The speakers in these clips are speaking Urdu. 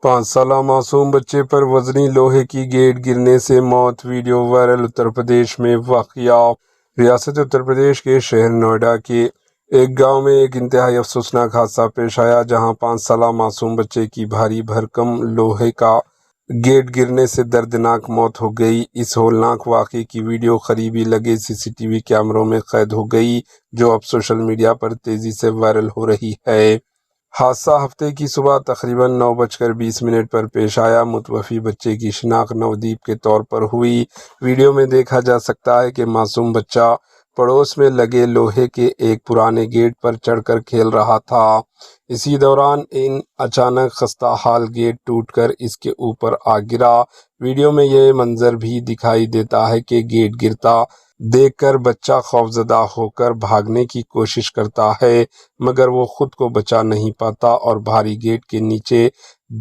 5 سالہ معصوم بچے پر وزنی لوہے کی گیٹ گرنے سے موت، ویڈیو وائرل۔ اتر پردیش میں واقعہ۔ ریاست اتر پردیش کے شہر نوئیڈا کے ایک گاؤں میں ایک انتہائی افسوسناک حادثہ پیش آیا، جہاں 5 سالہ معصوم بچے کی بھاری بھرکم لوہے کا گیٹ گرنے سے دردناک موت ہو گئی۔ اس ہولناک واقعے کی ویڈیو قریبی لگے CCTV کیمروں میں قید ہو گئی، جو اب سوشل میڈیا پر تیزی سے وائرل ہو رہی ہے۔ حادثہ ہفتے کی صبح تقریباً 9:20 پر پیش آیا۔ متوفی بچے کی شناخت نودیپ کے طور پر ہوئی۔ ویڈیو میں دیکھا جا سکتا ہے کہ معصوم بچہ پڑوس میں لگے لوہے کے ایک پرانے گیٹ پر چڑھ کر کھیل رہا تھا۔ اسی دوران اچانک خستہ حال گیٹ ٹوٹ کر اس کے اوپر آ گرا۔ ویڈیو میں یہ منظر بھی دکھائی دیتا ہے کہ گیٹ گرتا دیکھ کر بچہ خوفزدہ ہو کر بھاگنے کی کوشش کرتا ہے، مگر وہ خود کو بچا نہیں پاتا اور بھاری گیٹ کے نیچے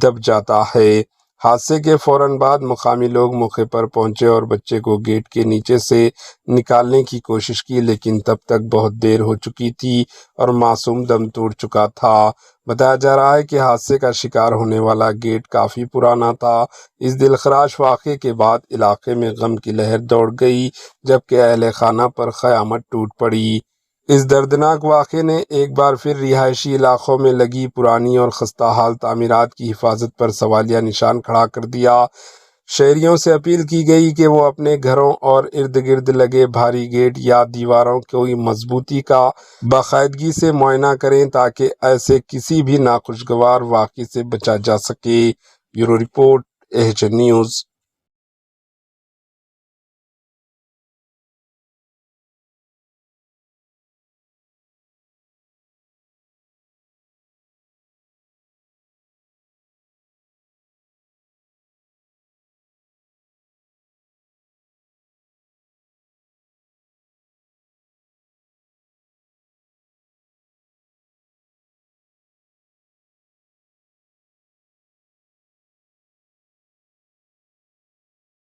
دب جاتا ہے۔ حادثے کے فوراً بعد مقامی لوگ موقع پر پہنچے اور بچے کو گیٹ کے نیچے سے نکالنے کی کوشش کی، لیکن تب تک بہت دیر ہو چکی تھی اور معصوم دم توڑ چکا تھا۔ بتایا جا رہا ہے کہ حادثے کا شکار ہونے والا گیٹ کافی پرانا تھا۔ اس دلخراش واقعے کے بعد علاقے میں غم کی لہر دوڑ گئی، جبکہ اہل خانہ پر قیامت ٹوٹ پڑی۔ اس دردناک واقعے نے ایک بار پھر رہائشی علاقوں میں لگی پرانی اور خستہ حال تعمیرات کی حفاظت پر سوالیہ نشان کھڑا کر دیا۔ شہریوں سے اپیل کی گئی کہ وہ اپنے گھروں اور ارد گرد لگے بھاری گیٹ یا دیواروں کی مضبوطی کا باقاعدگی سے معائنہ کریں، تاکہ ایسے کسی بھی ناخوشگوار واقعے سے بچا جا سکے۔ Bureau report, AHN news.